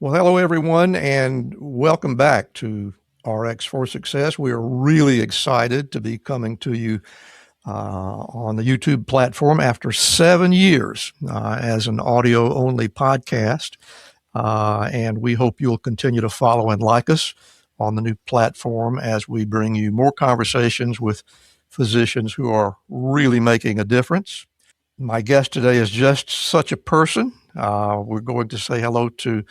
Well, hello, everyone, and welcome back to RX for Success. We are really excited to be coming to you on the YouTube platform after 7 years as an audio-only podcast. And we hope you'll continue to follow and like us on the new platform as we bring you more conversations with physicians who are really making a difference. My guest today is just such a person. We're going to say hello to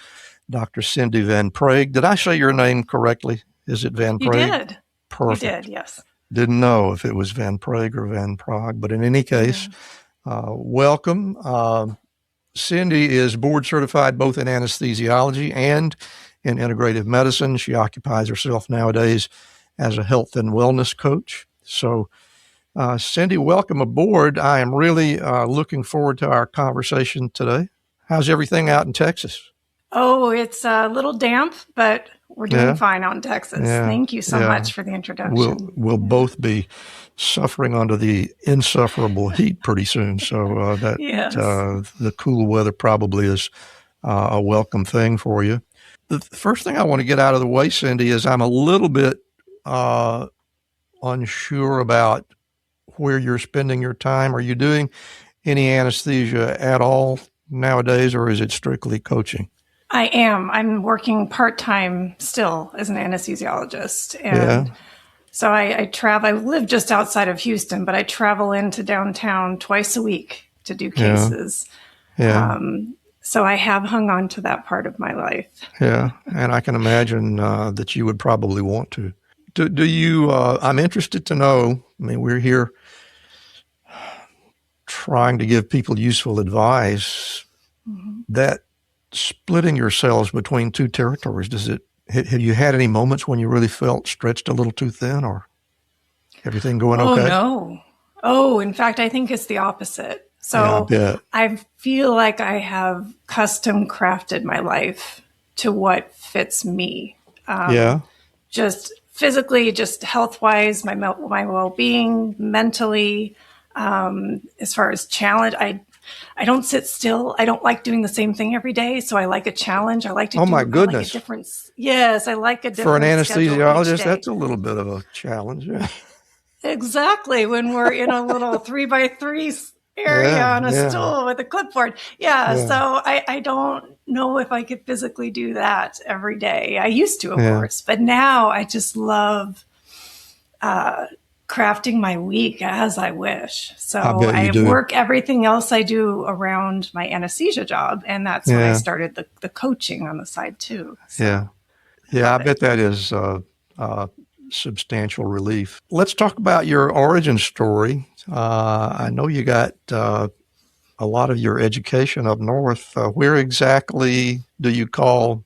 Dr. Cindy Van Praag. Did I say your name correctly? Is it Van Praag? You did. Perfect. You did, yes. Didn't know if it was Van Praag or Van Praag, but in any case, welcome. Cindy is board certified both in anesthesiology and in integrative medicine. She occupies herself nowadays as a health and wellness coach. So, Cindy, welcome aboard. I am really looking forward to our conversation today. How's everything out in Texas? Oh, it's a little damp, but we're doing fine out in Texas. Yeah. Thank you so much for the introduction. We'll both be suffering under the insufferable heat pretty soon. So the cool weather probably is a welcome thing for you. The first thing I want to get out of the way, Cindy, is I'm a little bit unsure about where you're spending your time. Are you doing any anesthesia at all nowadays, or is it strictly coaching? I am. I'm working part-time still as an anesthesiologist. And so I travel. I live just outside of Houston, but I travel into downtown twice a week to do cases. So I have hung on to that part of my life. Yeah, and I can imagine that you would probably want to. Do you, I'm interested to know, I mean, we're here trying to give people useful advice, that splitting yourselves between two territories, have you had any moments when you really felt stretched a little too thin, or everything going okay? No. Oh, in fact, I think it's the opposite. So I feel like I have custom crafted my life to what fits me. Just physically, just health-wise, my well-being, mentally, as far as challenge, I don't sit still. I don't like doing the same thing every day. So I like a challenge. I like to my goodness. I like a difference. Yes, I like a different For an anesthesiologist, that's a little bit of a challenge. Yeah. Exactly. When we're in a little 3x3 area on a stool with a clipboard. So I don't know if I could physically do that every day. I used to, of course, but now I just love crafting my week as I wish. So I work everything else I do around my anesthesia job. And that's when I started the coaching on the side too. So, I bet that is substantial relief. Let's talk about your origin story. I know you got a lot of your education up north. Where exactly do you call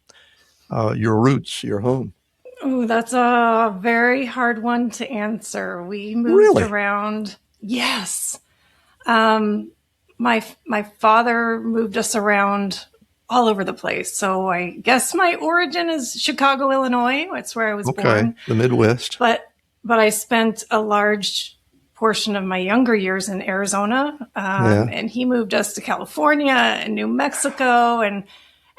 your roots, your home? Oh, that's a very hard one to answer. We moved around. Yes. My father moved us around all over the place. So I guess my origin is Chicago, Illinois. That's where I was born. The Midwest. But I spent a large portion of my younger years in Arizona. And he moved us to California and New Mexico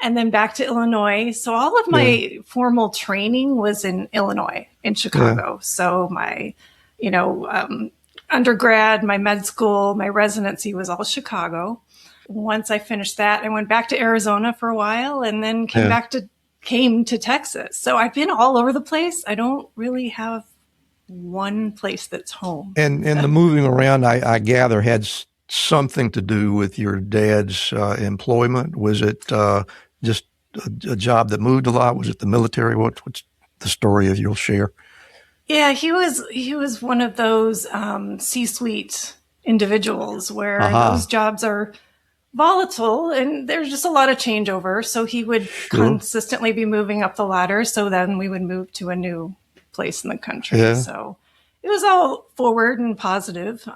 and then back to Illinois. So all of my formal training was in Illinois, in Chicago. So my, undergrad, my med school, my residency was all Chicago. Once I finished that, I went back to Arizona for a while and then came to Texas. So I've been all over the place. I don't really have one place that's home. And the moving around, I gather, had something to do with your dad's employment. Was it just a job that moved a lot? Was it the military? What's the story of you'll share? Yeah, he was one of those C-suite individuals where those jobs are volatile and there's just a lot of changeover. So he would consistently be moving up the ladder. So then we would move to a new place in the country. Yeah. So it was all forward and positive.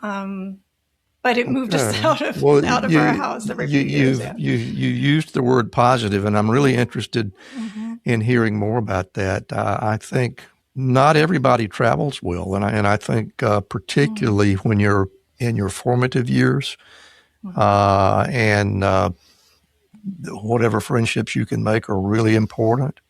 But it moved us out of our house every few years. You used the word positive, and I'm really interested in hearing more about that. I think not everybody travels well, and I think particularly when you're in your formative years, and whatever friendships you can make are really important.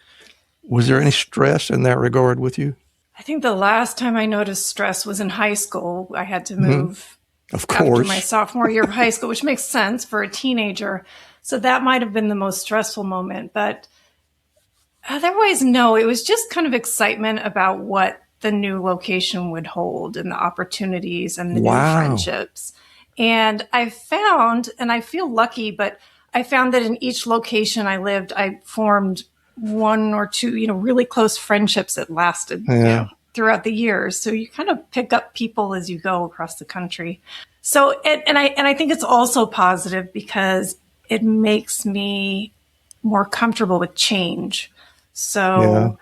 Was there any stress in that regard with you? I think the last time I noticed stress was in high school. I had to move of course after my sophomore year of high school, which makes sense for a teenager. So that might have been the most stressful moment. But otherwise, no, it was just kind of excitement about what the new location would hold and the opportunities and the new friendships. And I found, and I feel lucky, but I found that in each location I lived, I formed one or two, really close friendships that lasted throughout the years. So you kind of pick up people as you go across the country. So, and I think it's also positive because it makes me more comfortable with change. So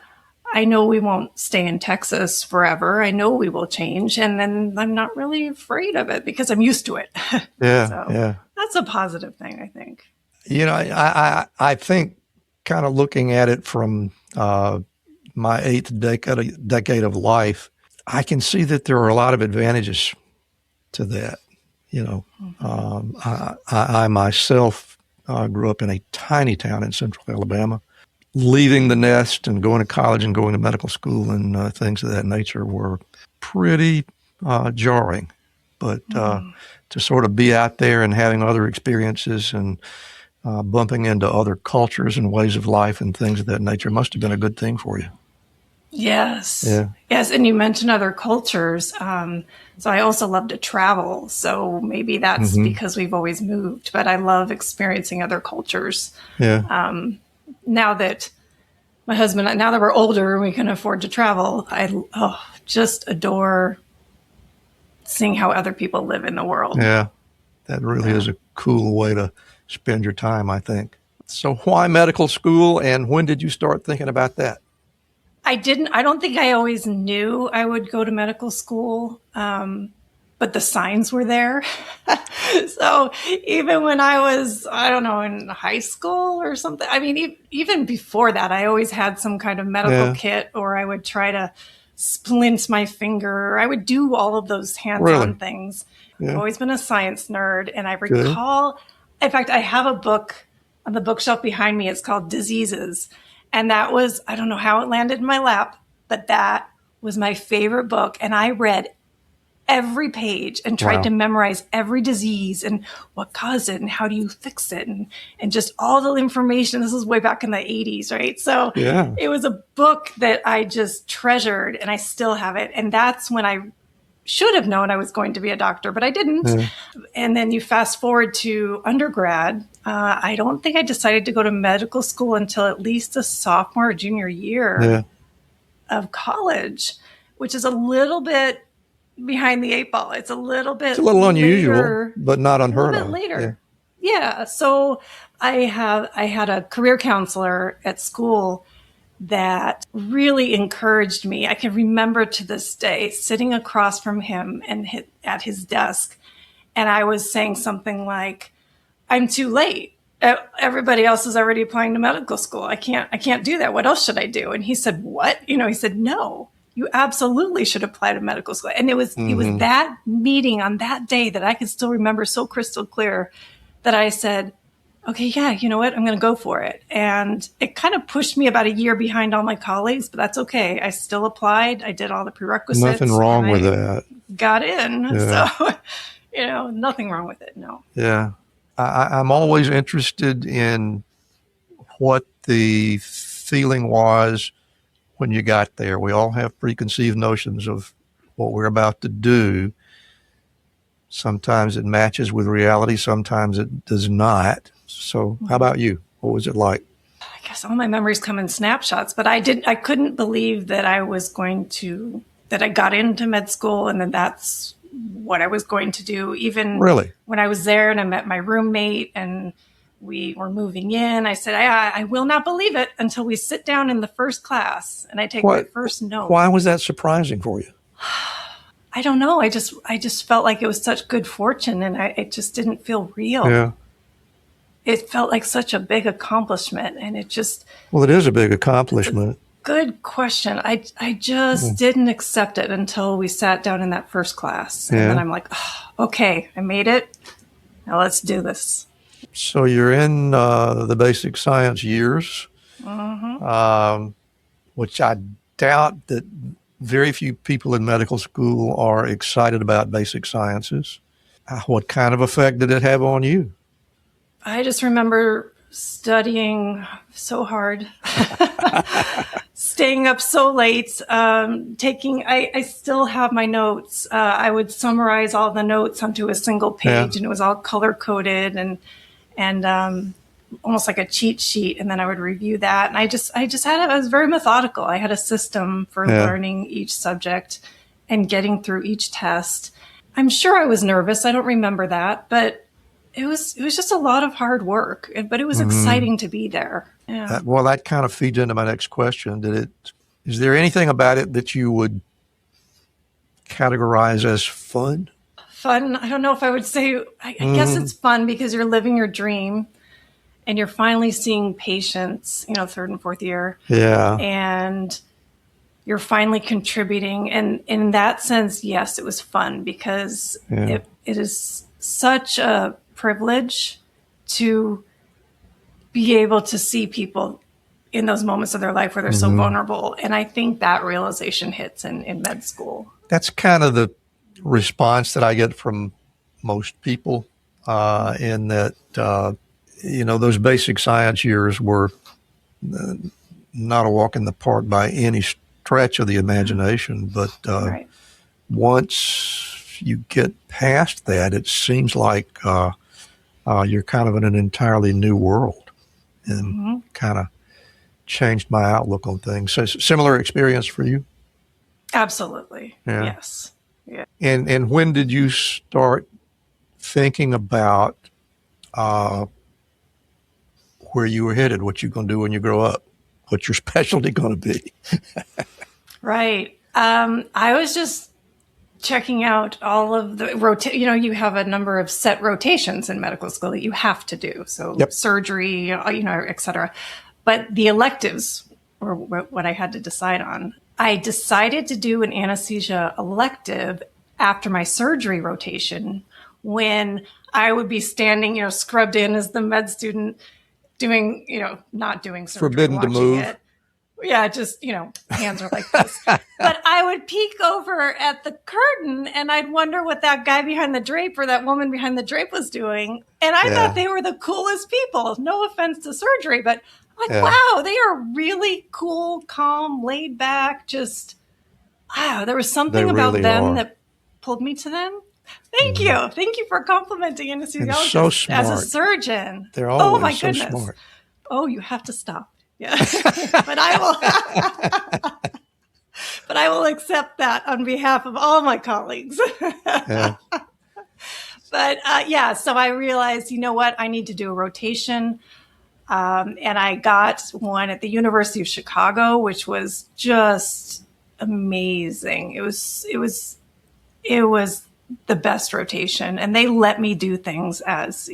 I know we won't stay in Texas forever. I know we will change. And then I'm not really afraid of it because I'm used to it. That's a positive thing, I think. I think kind of looking at it from my eighth decade of life, I can see that there are a lot of advantages to that. I myself grew up in a tiny town in central Alabama. Leaving the nest and going to college and going to medical school and things of that nature were pretty jarring. But to sort of be out there and having other experiences and bumping into other cultures and ways of life and things of that nature must have been a good thing for you. Yes. Yeah. Yes. And you mentioned other cultures. So I also love to travel. So maybe that's because we've always moved, but I love experiencing other cultures. Yeah. Now that my husband, now that we're older and we can afford to travel, I just adore seeing how other people live in the world. Yeah. That really is a cool way to spend your time, I think. So why medical school, and when did you start thinking about that? I don't think I always knew I would go to medical school, but the signs were there. So even when I was, in high school or something, even before that, I always had some kind of medical kit, or I would try to splint my finger. I would do all of those hands-on things. Yeah. I've always been a science nerd. And I recall, in fact, I have a book on the bookshelf behind me. It's called Diseases. And that was, I don't know how it landed in my lap, but that was my favorite book. And I read every page and tried to memorize every disease and what caused it and how do you fix it and just all the information. This is way back in the 80s, right? So it was a book that I just treasured, and I still have it. And that's when I should have known I was going to be a doctor, but I didn't. And then you fast forward to undergrad. I don't think I decided to go to medical school until at least a sophomore or junior year of college, which is a little bit behind the eight ball. It's a little unusual, later, but not unheard of. Later. Yeah. So I had a career counselor at school that really encouraged me. I can remember to this day sitting across from him and at his desk. And I was saying something like, I'm too late. Everybody else is already applying to medical school. I can't do that. What else should I do? And he said, what? He said, no, you absolutely should apply to medical school. And it was that meeting on that day that I can still remember so crystal clear that I said, okay, yeah, you know what? I'm going to go for it. And it kind of pushed me about a year behind all my colleagues, but that's okay. I still applied. I did all the prerequisites. Nothing wrong with that. Got in. Yeah. So, nothing wrong with it. No. Yeah. I'm always interested in what the feeling was when you got there. We all have preconceived notions of what we're about to do. Sometimes it matches with reality. Sometimes it does not. So how about you? What was it like? I guess all my memories come in snapshots, but I couldn't believe that that I got into med school and that's what I was going to do. Even when I was there and I met my roommate and we were moving in, I said, I will not believe it until we sit down in the first class and I take my first note. Why was that surprising for you? I don't know. I just felt like it was such good fortune and it just didn't feel real. Yeah. It felt like such a big accomplishment and it just... Well, it is a big accomplishment. Good question. I just didn't accept it until we sat down in that first class. And then I'm like, okay, I made it. Now let's do this. So you're in the basic science years, which I doubt that very few people in medical school are excited about basic sciences. What kind of effect did it have on you? I just remember studying so hard, staying up so late, I still have my notes. I would summarize all the notes onto a single page, and it was all color coded and almost like a cheat sheet. And then I would review that. And I was very methodical. I had a system for learning each subject and getting through each test. I'm sure I was nervous. I don't remember that, but it was just a lot of hard work, but it was exciting to be there. Yeah. That kind of feeds into my next question. Is there anything about it that you would categorize as fun? Fun? I don't know if I would say, I guess it's fun because you're living your dream and you're finally seeing patients, third and fourth year. Yeah. And you're finally contributing. And in that sense, yes, it was fun because it is such a privilege to be able to see people in those moments of their life where they're so vulnerable. And I think that realization hits in med school. That's kind of the response that I get from most people in that, those basic science years were not a walk in the park by any stretch of the imagination. But once you get past that, it seems like you're kind of in an entirely new world, and kind of changed my outlook on things. So similar experience for you? Absolutely. Yeah. Yes. Yeah. And when did you start thinking about where you were headed, what you're going to do when you grow up, what your specialty going to be? Right. I was just checking out all of the you have a number of set rotations in medical school that you have to do. So surgery, et cetera. But the electives were what I had to decide on. I decided to do an anesthesia elective after my surgery rotation when I would be standing, scrubbed in as the med student doing, not doing surgery. Forbidden to move. It. Yeah, just, hands are like this. But I would peek over at the curtain and I'd wonder what that guy behind the drape or that woman behind the drape was doing. And I thought they were the coolest people. No offense to surgery, but wow, they are really cool, calm, laid back. Just, there was something about them that pulled me to them. Thank you. Thank you for complimenting anesthesiologists so smart. As a surgeon. They're always my so goodness. smart. Oh, you have to stop. Yeah. But I will accept that on behalf of all my colleagues. Yeah. But so I realized, I need to do a rotation. And I got one at the University of Chicago, which was just amazing. It was the best rotation. And they let me do things as,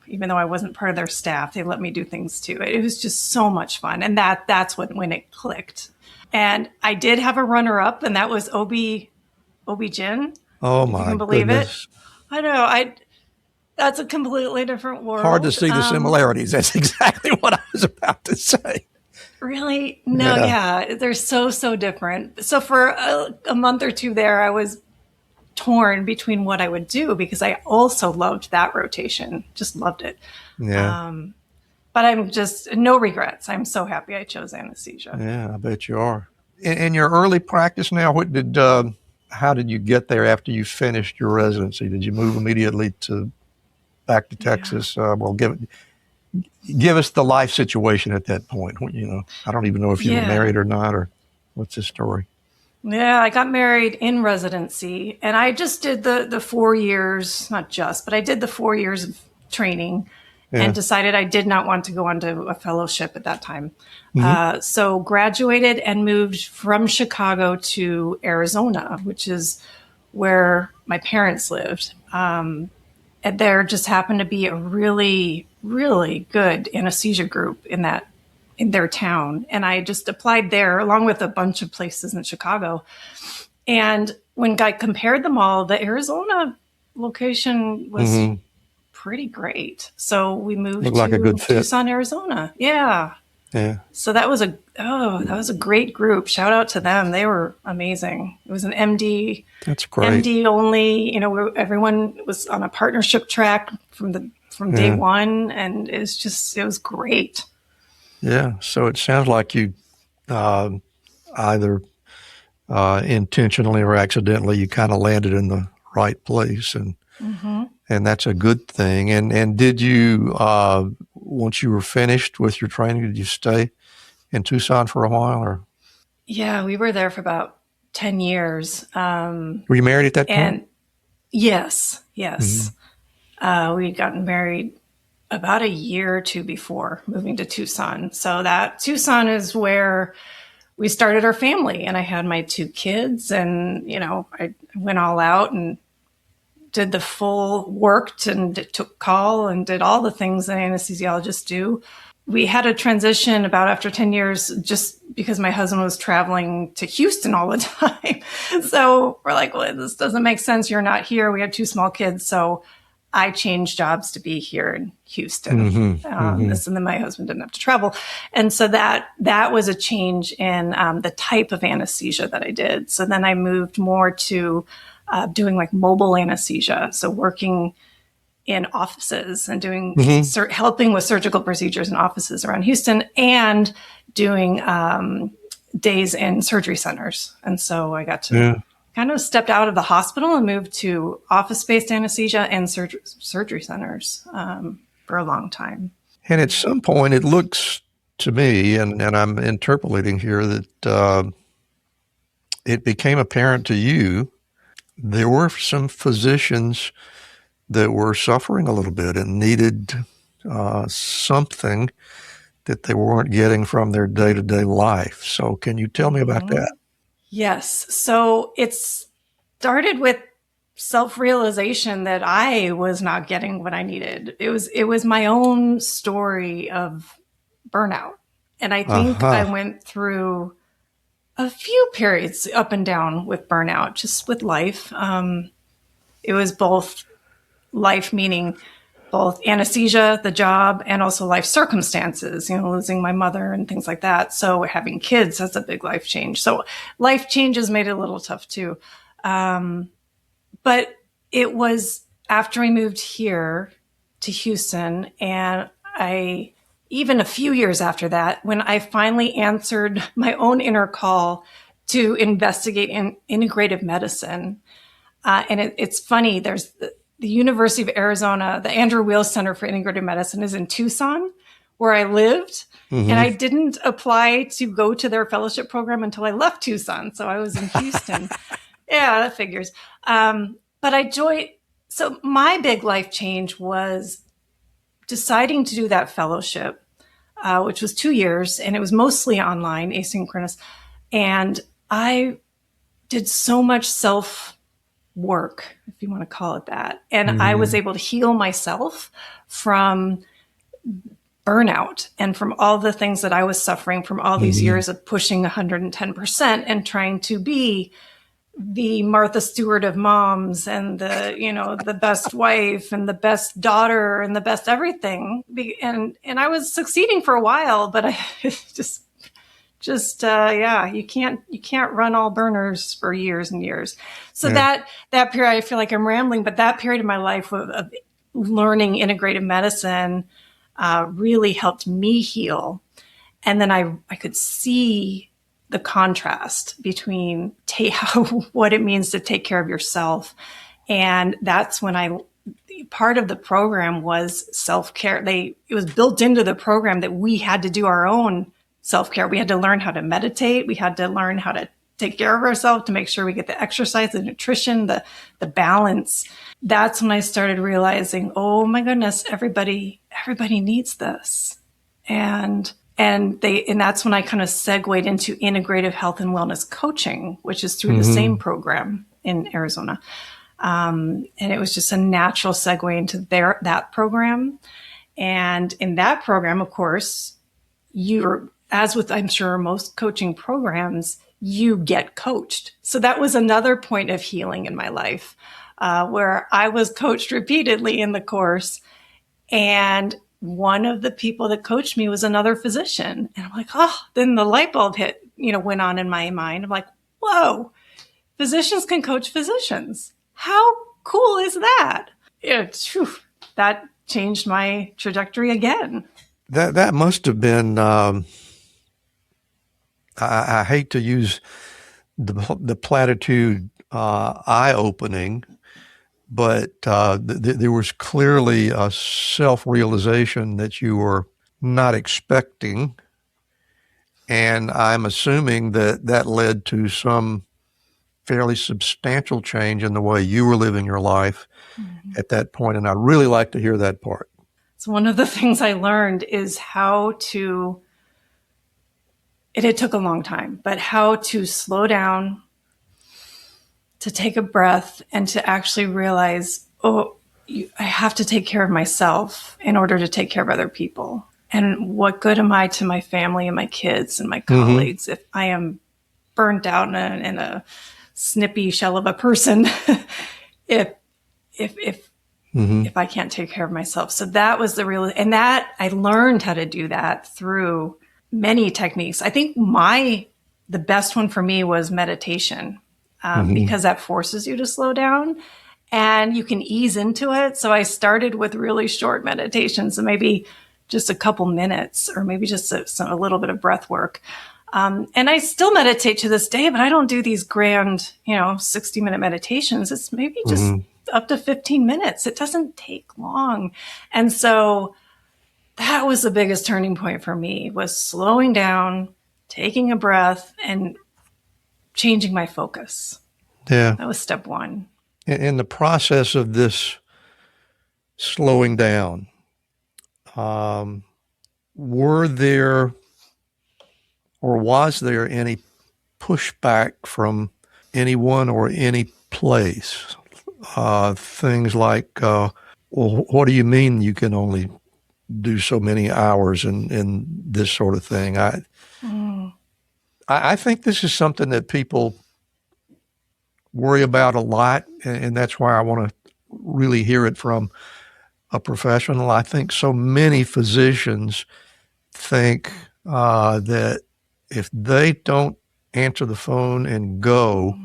even though I wasn't part of their staff, they let me do things too. It was just so much fun. And that's when it clicked. And I did have a runner-up, and that was OB-GYN. Oh, my goodness. You can believe it? I know. That's a completely different world. Hard to see the similarities. That's exactly what I was about to say. Really? No, they're so different. So for a month or two there, I was torn between what I would do because I also loved that rotation. Just loved it. Yeah. But I'm just no regrets. I'm so happy I chose anesthesia. Yeah, I bet you are. In your early practice now, how did you get there after you finished your residency? Did you move immediately back to Texas? Give us the life situation at that point. I don't even know if you were married or not, or what's the story? Yeah, I got married in residency, and I just did the 4 years, not just, but I did the 4 years of training and decided I did not want to go on to a fellowship at that time. So graduated and moved from Chicago to Arizona, which is where my parents lived. And there just happened to be a really, really good anesthesia group in their town. And I just applied there along with a bunch of places in Chicago. And when I compared them all, the Arizona location was pretty great. So we moved Looked like a good fit. Tucson, Arizona. Yeah. Yeah. So that was a great group. Shout out to them. They were amazing. It was an MD. That's great. MD only, everyone was on a partnership track from day one, and it was great. Yeah. So it sounds like you either intentionally or accidentally, you kind of landed in the right place, and that's a good thing. And did you, once you were finished with your training, did you stay in Tucson for a while, or? Yeah, we were there for about 10 years. Were you married at that point? Yes. We'd gotten married about a year or two before moving to Tucson. So that Tucson is where we started our family, and I had my 2 kids, and, I went all out and did the full worked and took call and did all the things that anesthesiologists do. We had a transition about after 10 years, just because my husband was traveling to Houston all the time. So we're like, well, this doesn't make sense. You're not here. We had 2 small kids. So I changed jobs to be here in Houston. And then my husband didn't have to travel. And so that was a change in the type of anesthesia that I did. So then I moved more to doing like mobile anesthesia. So working in offices and doing helping with surgical procedures in offices around Houston, and doing days in surgery centers. And so I got to kind of stepped out of the hospital and moved to office-based anesthesia and surgery centers for a long time. And at some point, it looks to me, and I'm interpolating here, that it became apparent to you there were some physicians that were suffering a little bit and needed something that they weren't getting from their day-to-day life. So can you tell me about that? Yes. So it started with self-realization that I was not getting what I needed. It was my own story of burnout. And I think I went through a few periods up and down with burnout, just with life. It was both life, meaning both anesthesia, the job, and also life circumstances, losing my mother and things like that. So having kids, that's a big life change. So life changes made it a little tough too. But it was after we moved here to Houston, and even a few years after that, when I finally answered my own inner call to investigate in integrative medicine. And it's funny, there's the University of Arizona, the Andrew Weil Center for Integrative Medicine is in Tucson, where I lived. And I didn't apply to go to their fellowship program until I left Tucson. So I was in Houston. Yeah, that figures. But so my big life change was deciding to do that fellowship, which was 2 years, and it was mostly online, asynchronous. And I did so much self-work, if you want to call it that. And I was able to heal myself from burnout and from all the things that I was suffering from all these years of pushing 110% and trying to be the Martha Stewart of moms and the best wife and the best daughter and the best everything. And I was succeeding for a while, but I you can't run all burners for years and years. So that period, I feel like I'm rambling, but that period of my life of learning integrative medicine really helped me heal. And then I could see the contrast between what it means to take care of yourself. And that's when part of the program was self-care. It was built into the program that we had to do our own self-care. We had to learn how to meditate. We had to learn how to take care of ourselves, to make sure we get the exercise, the nutrition, the balance. That's when I started realizing, oh my goodness, everybody needs this. And that's when I kind of segued into integrative health and wellness coaching, which is through the same program in Arizona. And it was just a natural segue into that program. And in that program, of course, as with, I'm sure, most coaching programs, you get coached. So that was another point of healing in my life where I was coached repeatedly in the course. And one of the people that coached me was another physician. And I'm like, oh, then the light bulb went on in my mind. I'm like, whoa, physicians can coach physicians. How cool is that? That changed my trajectory again. That must have been, I hate to use the platitude, eye-opening, but there was clearly a self-realization that you were not expecting. And I'm assuming that led to some fairly substantial change in the way you were living your life at that point. And I'd really like to hear that part. So one of the things I learned is it took a long time, but how to slow down, to take a breath, and to actually realize, I have to take care of myself in order to take care of other people. And what good am I to my family and my kids and my colleagues if I am burnt out in a snippy shell of a person if I can't take care of myself. So that was and that I learned how to do that through many techniques. I think the best one for me was meditation, because that forces you to slow down and you can ease into it. So I started with really short meditations, so maybe just a couple minutes or maybe just a little bit of breath work. And I still meditate to this day, but I don't do these grand, 60-minute meditations. It's maybe just up to 15 minutes. It doesn't take long. And so that was the biggest turning point for me, was slowing down, taking a breath, and changing my focus. Yeah. That was step one. In the process of this slowing down, was there any pushback from anyone or any place? Things like, well, what do you mean you can only do so many hours and this sort of thing? I think this is something that people worry about a lot, and that's why I want to really hear it from a professional. I think so many physicians think that if they don't answer the phone and go,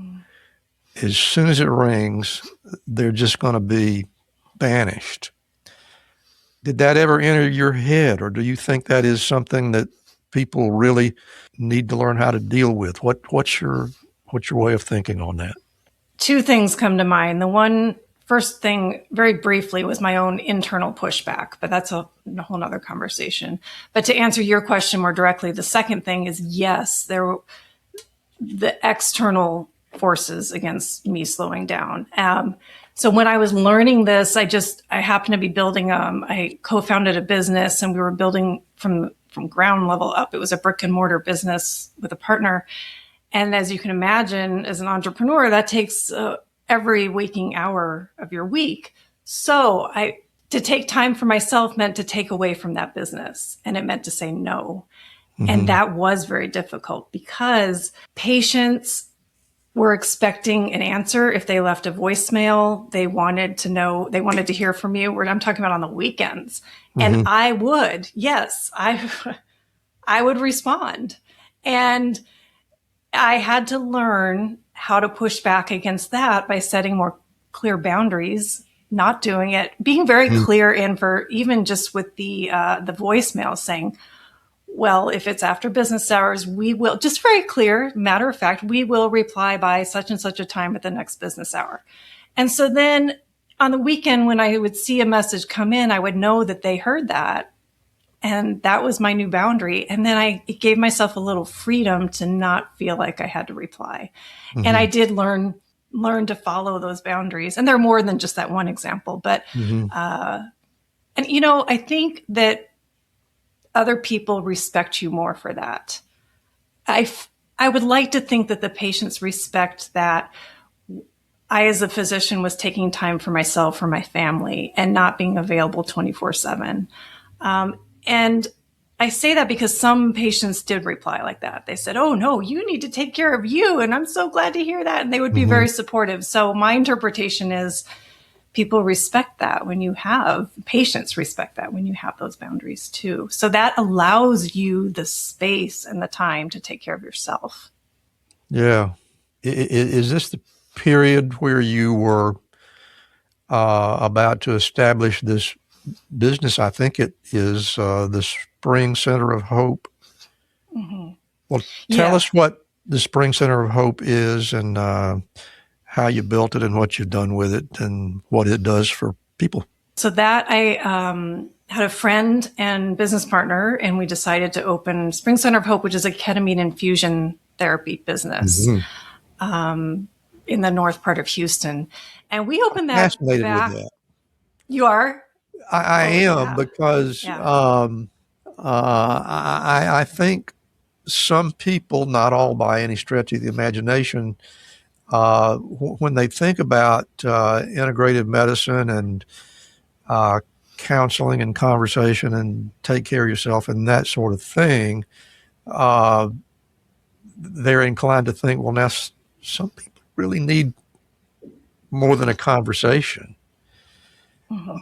as soon as it rings, they're just going to be banished. Did that ever enter your head, or do you think that is something that people really need to learn how to deal with? What's your way of thinking on that? Two things come to mind. The first thing, very briefly, was my own internal pushback, but that's a whole nother conversation. But to answer your question more directly, the second thing is, yes, there were the external forces against me slowing down. So when I was learning this, I happened to be building, I co-founded a business, and we were building from ground level up. It was a brick and mortar business with a partner. And as you can imagine, as an entrepreneur, that takes every waking hour of your week. So to take time for myself meant to take away from that business, and it meant to say no. And that was very difficult because patients were expecting an answer. If they left a voicemail, they wanted to hear from you. I'm talking about on the weekends. And I would respond. And I had to learn how to push back against that by setting more clear boundaries, not doing it, being very clear, and for even just with the voicemail saying, well, if it's after business hours, we will, just very clear, matter of fact, we will reply by such and such a time at the next business hour. And so then on the weekend, when I would see a message come in, I would know that they heard that. And that was my new boundary. And then it gave myself a little freedom to not feel like I had to reply. And I did learn to follow those boundaries. And they're more than just that one example. But, I think that other people respect you more for that. I would like to think that the patients respect that I, as a physician, was taking time for myself, for my family, and not being available 24/7. And I say that because some patients did reply like that. They said, "Oh no, you need to take care of you." And I'm so glad to hear that. And they would be very supportive. So my interpretation is people respect that when you have patients respect that when you have those boundaries too. So that allows you the space and the time to take care of yourself. Yeah. Is this the period where you were about to establish this business? I think it is the Spring Center of Hope. Mm-hmm. Well, tell us what the Spring Center of Hope is and how you built it and what you've done with it and what it does for people. So that I had a friend and business partner, and we decided to open Spring Center of Hope, which is a ketamine infusion therapy business in the north part of Houston. And we opened that. Fascinated with that. You are? I am because I think some people, not all by any stretch of the imagination, when they think about integrative medicine and counseling and conversation and take care of yourself and that sort of thing, they're inclined to think, well, now some people really need more than a conversation.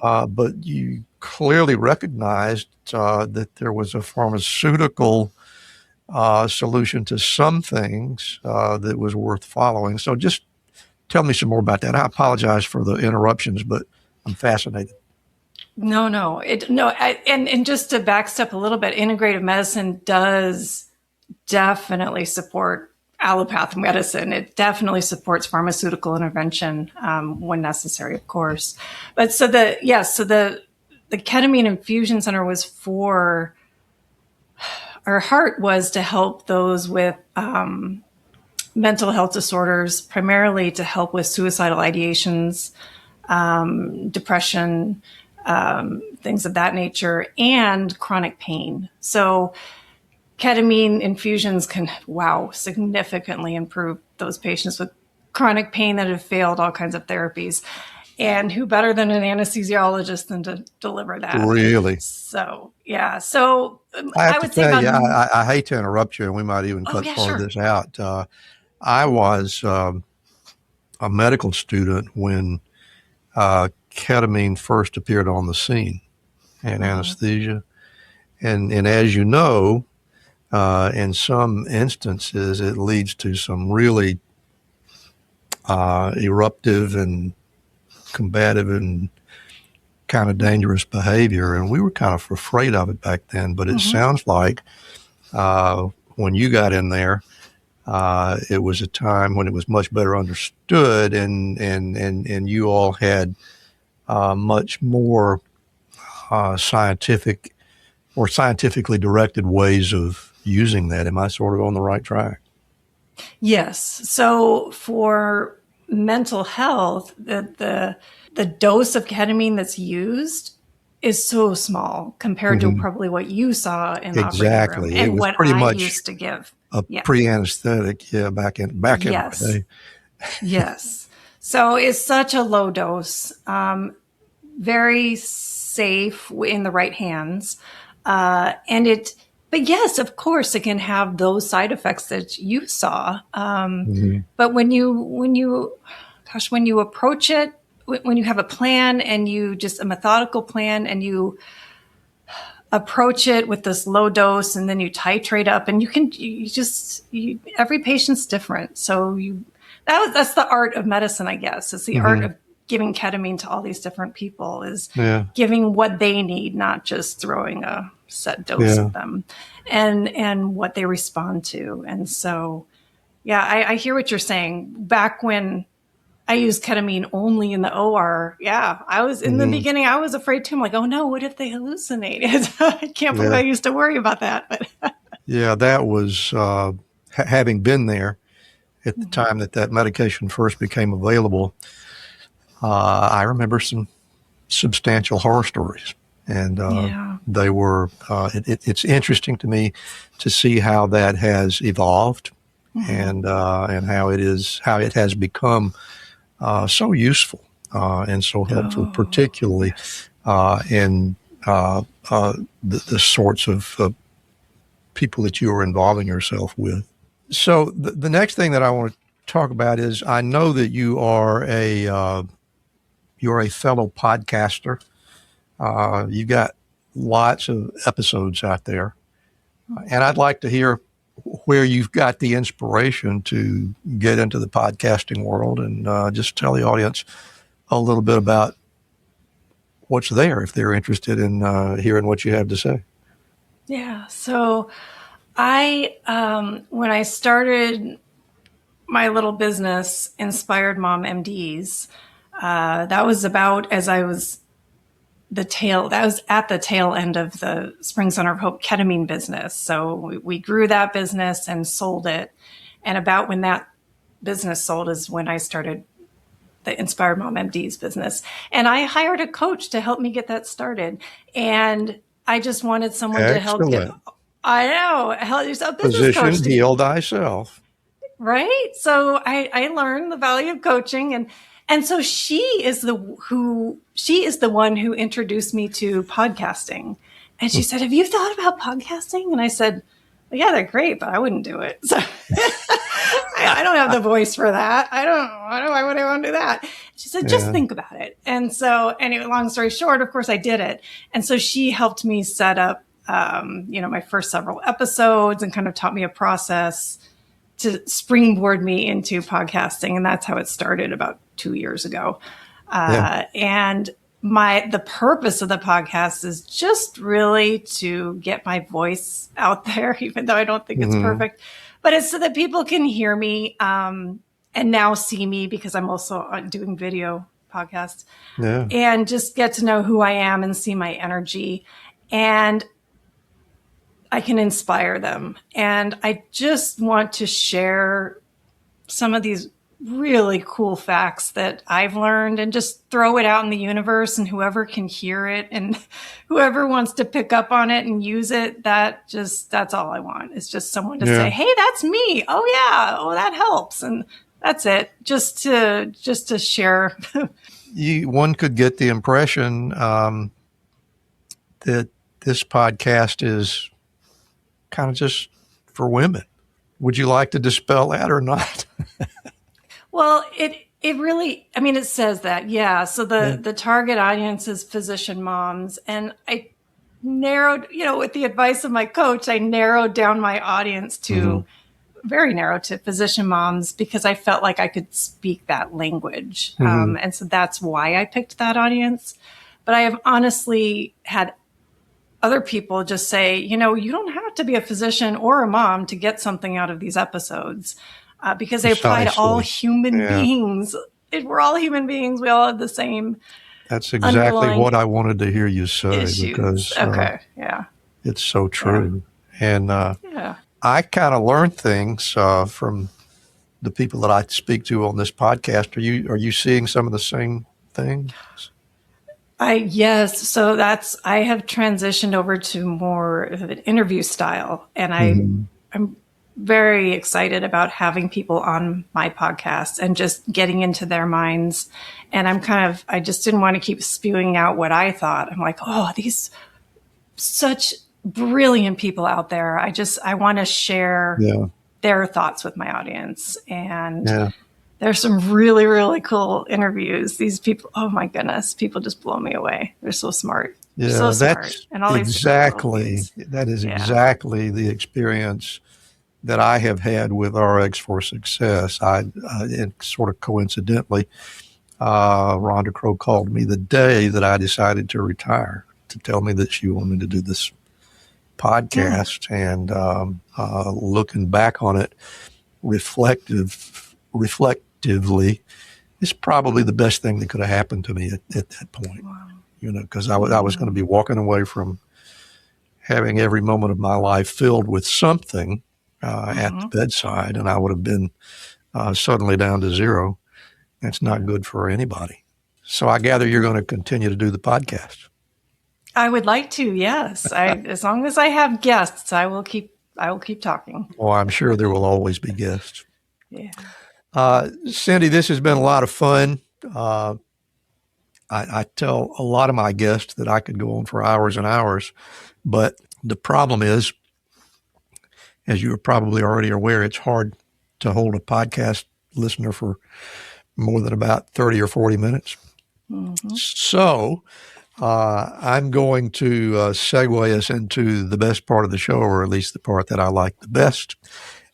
But you clearly recognized that there was a pharmaceutical solution to some things that was worth following. So just tell me some more about that. I apologize for the interruptions, but I'm fascinated. No. And just to backstep a little bit, integrative medicine does definitely support allopathic medicine. It definitely supports pharmaceutical intervention when necessary, of course. But so the ketamine infusion center was for, our heart was to help those with mental health disorders, primarily to help with suicidal ideations, depression, things of that nature, and chronic pain. So ketamine infusions can, significantly improve those patients with chronic pain that have failed all kinds of therapies. And who better than an anesthesiologist than to deliver that? Really? So, yeah. So I would say, I hate to interrupt you, and we might even cut part of this out. I was a medical student when ketamine first appeared on the scene in anesthesia. And as you know, in some instances, it leads to some really eruptive and combative and kind of dangerous behavior. And we were kind of afraid of it back then. But it sounds like when you got in there, it was a time when it was much better understood, and you all had much more scientific or scientifically directed ways of using that. Am I sort of on the right track? Yes. So for mental health, the dose of ketamine that's used is so small compared to probably what you saw in the operating room and what I used to give. A pre-anesthetic, back in the day. Yes. So it's such a low dose, very safe in the right hands. But yes, of course, it can have those side effects that you saw. But when you approach it, when you have a plan and a methodical plan, and you approach it with this low dose, and then you titrate up, and every patient's different. So that's the art of medicine, I guess. It's the art of giving ketamine to all these different people, is giving what they need, not just throwing a set dose at them, and what they respond to. And so, I hear what you're saying. Back when I used ketamine only in the OR, I was in the beginning, I was afraid too. I'm like, oh no, what if they hallucinate? I can't believe I used to worry about that. But that was, having been there at the time that medication first became available, I remember some substantial horror stories. And they were, it's interesting to me to see how that has evolved and how it has become so useful and so helpful, particularly in the sorts of people that you are involving yourself with. So the next thing that I want to talk about is I know that you're a fellow podcaster. You've got lots of episodes out there, and I'd like to hear where you've got the inspiration to get into the podcasting world, and just tell the audience a little bit about what's there if they're interested in hearing what you have to say. Yeah. So when I started my little business, Inspired Mom MDs, that was about as I was that was at the tail end of the Spring Center of Hope ketamine business. So we grew that business and sold it. And about when that business sold is when I started the Inspired Mom MDs business. And I hired a coach to help me get that started. And I just wanted someone to help get, I know, help yourself business coach. Position, heal thyself. Right. So I learned the value of coaching, and so she is the one who introduced me to podcasting. And she said, "Have you thought about podcasting?" And I said, "Well, yeah, they're great, but I wouldn't do it." So I don't have the voice for that. Why would I want to do that? She said, "Just think about it." And so anyway, long story short, of course I did it. And so she helped me set up, my first several episodes and kind of taught me a process to springboard me into podcasting. And that's how it started about 2 years ago. And the purpose of the podcast is just really to get my voice out there, even though I don't think it's perfect, but it's so that people can hear me, and now see me because I'm also doing video podcasts, and just get to know who I am and see my energy, and I can inspire them. And I just want to share some of these really cool facts that I've learned and just throw it out in the universe, and whoever can hear it and whoever wants to pick up on it and use it, that's all I want. It's just someone to say, "Hey, that's me. Oh yeah. Oh, that helps." And that's it. Just to share. One could get the impression that this podcast is kind of just for women. Would you like to dispel that or not? Well, it really, it says that, yeah. So the target audience is physician moms, and I narrowed, with the advice of my coach, I narrowed down my audience to very narrow to physician moms because I felt like I could speak that language. And so that's why I picked that audience. But I have honestly had other people just say, you don't have to be a physician or a mom to get something out of these episodes, because they apply to all human beings. We're all human beings. We all have the same. That's exactly what I wanted to hear you say, issues. Because it's so true. Yeah. And I kind of learned things from the people that I speak to on this podcast. Are you seeing some of the same things? Yes. So I have transitioned over to more of an interview style, and I'm very excited about having people on my podcast and just getting into their minds. And I just didn't want to keep spewing out what I thought. I'm like, oh, these such brilliant people out there. I want to share their thoughts with my audience. And there's some really, really cool interviews. These people, oh my goodness, people just blow me away. They're so smart. Yeah, so that's and all exactly the experience that I have had with RX for Success. And sort of coincidentally, Rhonda Crow called me the day that I decided to retire to tell me that she wanted to do this podcast. And looking back on it, reflectively, it's probably the best thing that could have happened to me at that point. Wow. Because I was going to be walking away from having every moment of my life filled with something at the bedside, and I would have been suddenly down to zero. That's not good for anybody. So I gather you're going to continue to do the podcast. I would like to, yes. As long as I have guests, I will keep talking. Well, I'm sure there will always be guests. Yeah. Cindy, this has been a lot of fun. I tell a lot of my guests that I could go on for hours and hours, but the problem is as you are probably already aware, it's hard to hold a podcast listener for more than about 30 or 40 minutes. Mm-hmm. So I'm going to segue us into the best part of the show, or at least the part that I like the best.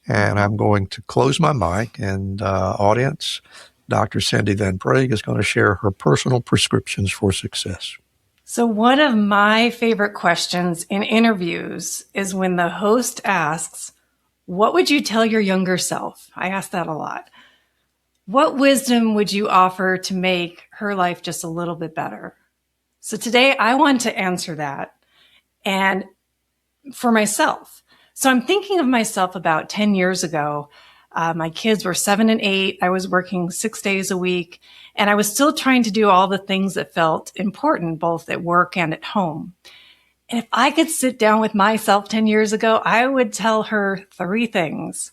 And I'm going to close my mic, and audience, Dr. Cindy Van Praag is going to share her personal prescriptions for success. So one of my favorite questions in interviews is when the host asks, what would you tell your younger self? I ask that a lot. What wisdom would you offer to make her life just a little bit better? So today I want to answer that, and for myself. So I'm thinking of myself about 10 years ago. My kids were 7 and 8. I was working 6 days a week, and I was still trying to do all the things that felt important, both at work and at home. And if I could sit down with myself 10 years ago, I would tell her 3 things.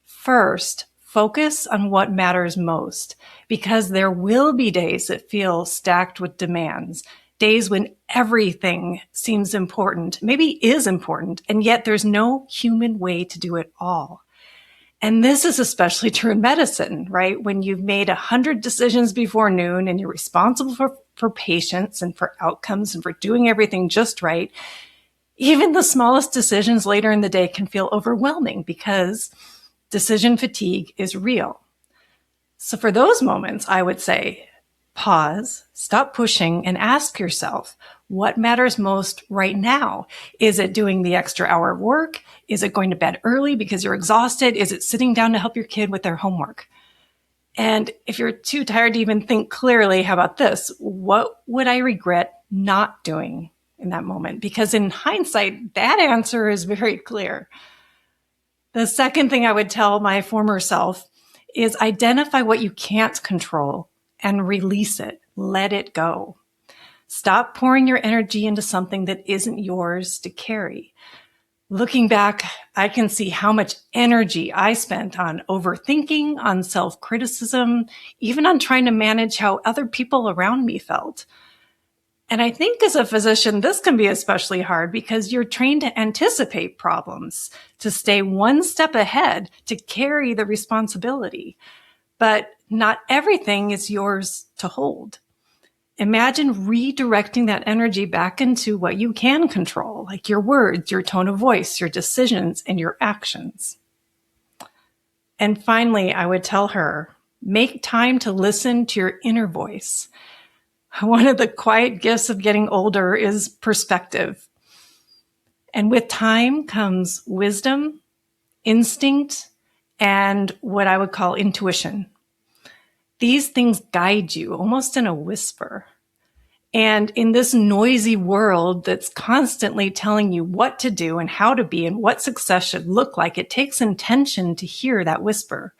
First, focus on what matters most, because there will be days that feel stacked with demands, days when everything seems important, maybe is important, and yet there's no human way to do it all. And this is especially true in medicine, right? When you've made 100 decisions before noon and you're responsible for patients and for outcomes and for doing everything just right, even the smallest decisions later in the day can feel overwhelming because decision fatigue is real. So for those moments, I would say, pause, stop pushing, and ask yourself, what matters most right now? Is it doing the extra hour of work? Is it going to bed early because you're exhausted? Is it sitting down to help your kid with their homework? And if you're too tired to even think clearly, how about this? What would I regret not doing in that moment? Because in hindsight, that answer is very clear. The second thing I would tell my former self is identify what you can't control and release it. Let it go. Stop pouring your energy into something that isn't yours to carry. Looking back, I can see how much energy I spent on overthinking, on self-criticism, even on trying to manage how other people around me felt. And I think as a physician, this can be especially hard because you're trained to anticipate problems, to stay one step ahead, to carry the responsibility. But not everything is yours to hold. Imagine redirecting that energy back into what you can control, like your words, your tone of voice, your decisions, and your actions. And finally, I would tell her, make time to listen to your inner voice. One of the quiet gifts of getting older is perspective. And with time comes wisdom, instinct, and what I would call intuition. These things guide you almost in a whisper. And in this noisy world that's constantly telling you what to do and how to be and what success should look like, it takes intention to hear that whisper.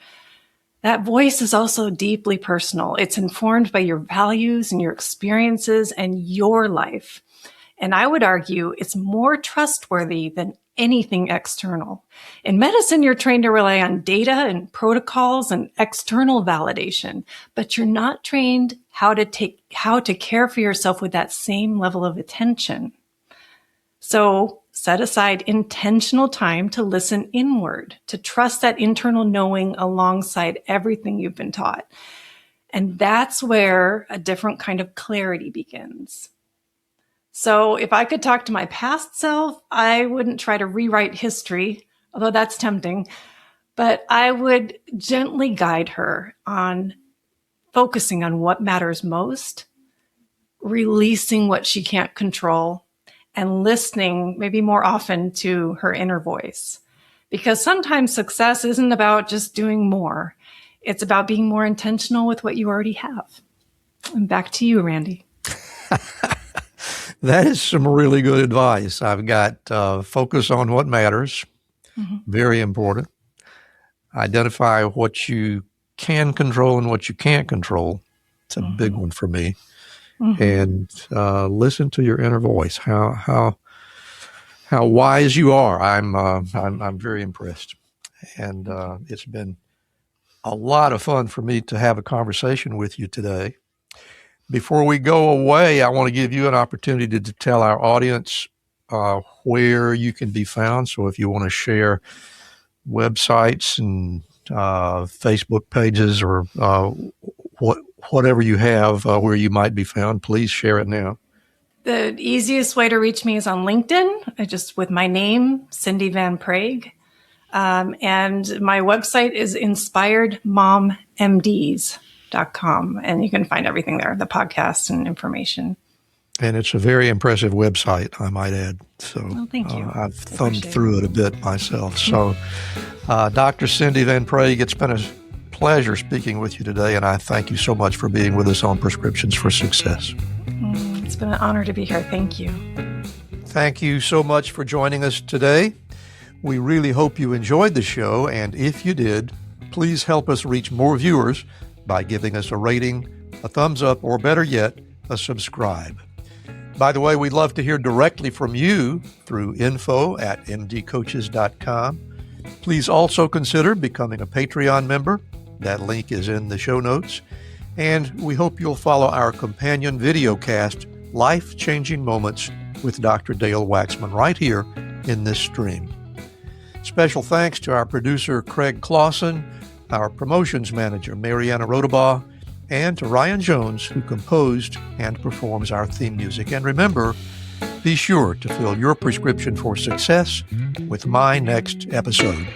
That voice is also deeply personal. It's informed by your values and your experiences and your life. And I would argue it's more trustworthy than anything external. In medicine, you're trained to rely on data and protocols and external validation, but you're not trained how to care for yourself with that same level of attention. So set aside intentional time to listen inward, to trust that internal knowing alongside everything you've been taught. And that's where a different kind of clarity begins. So if I could talk to my past self, I wouldn't try to rewrite history, although that's tempting, but I would gently guide her on focusing on what matters most, releasing what she can't control, and listening maybe more often to her inner voice. Because sometimes success isn't about just doing more. It's about being more intentional with what you already have. And back to you, Randy. That is some really good advice. I've got focus on what matters. Mm-hmm. Very important. Identify what you can control and what you can't control. It's a big one for me. Mm-hmm. And listen to your inner voice. How wise you are. I'm very impressed. And it's been a lot of fun for me to have a conversation with you today. Before we go away, I want to give you an opportunity to tell our audience where you can be found. So if you want to share websites and Facebook pages or whatever you have where you might be found, please share it now. The easiest way to reach me is on LinkedIn, just with my name, Cindy Van Praag. And my website is inspiredmommds.com. And you can find everything there, the podcast and information. And it's a very impressive website, I might add. So thank you. I've thumbed through it a bit myself. So Dr. Cindy Van Praag, it's been a pleasure speaking with you today, and I thank you so much for being with us on Prescriptions for Success. It's been an honor to be here. Thank you. Thank you so much for joining us today. We really hope you enjoyed the show, and if you did, please help us reach more viewers by giving us a rating, a thumbs up, or better yet, a subscribe. By the way, we'd love to hear directly from you through info@mdcoaches.com. Please also consider becoming a Patreon member. That link is in the show notes. And we hope you'll follow our companion videocast, Life-Changing Moments with Dr. Dale Waxman, right here in this stream. Special thanks to our producer, Craig Clausen, our promotions manager, Mariana Rodabaugh, and to Ryan Jones, who composed and performs our theme music. And remember, be sure to fill your prescription for success with my next episode.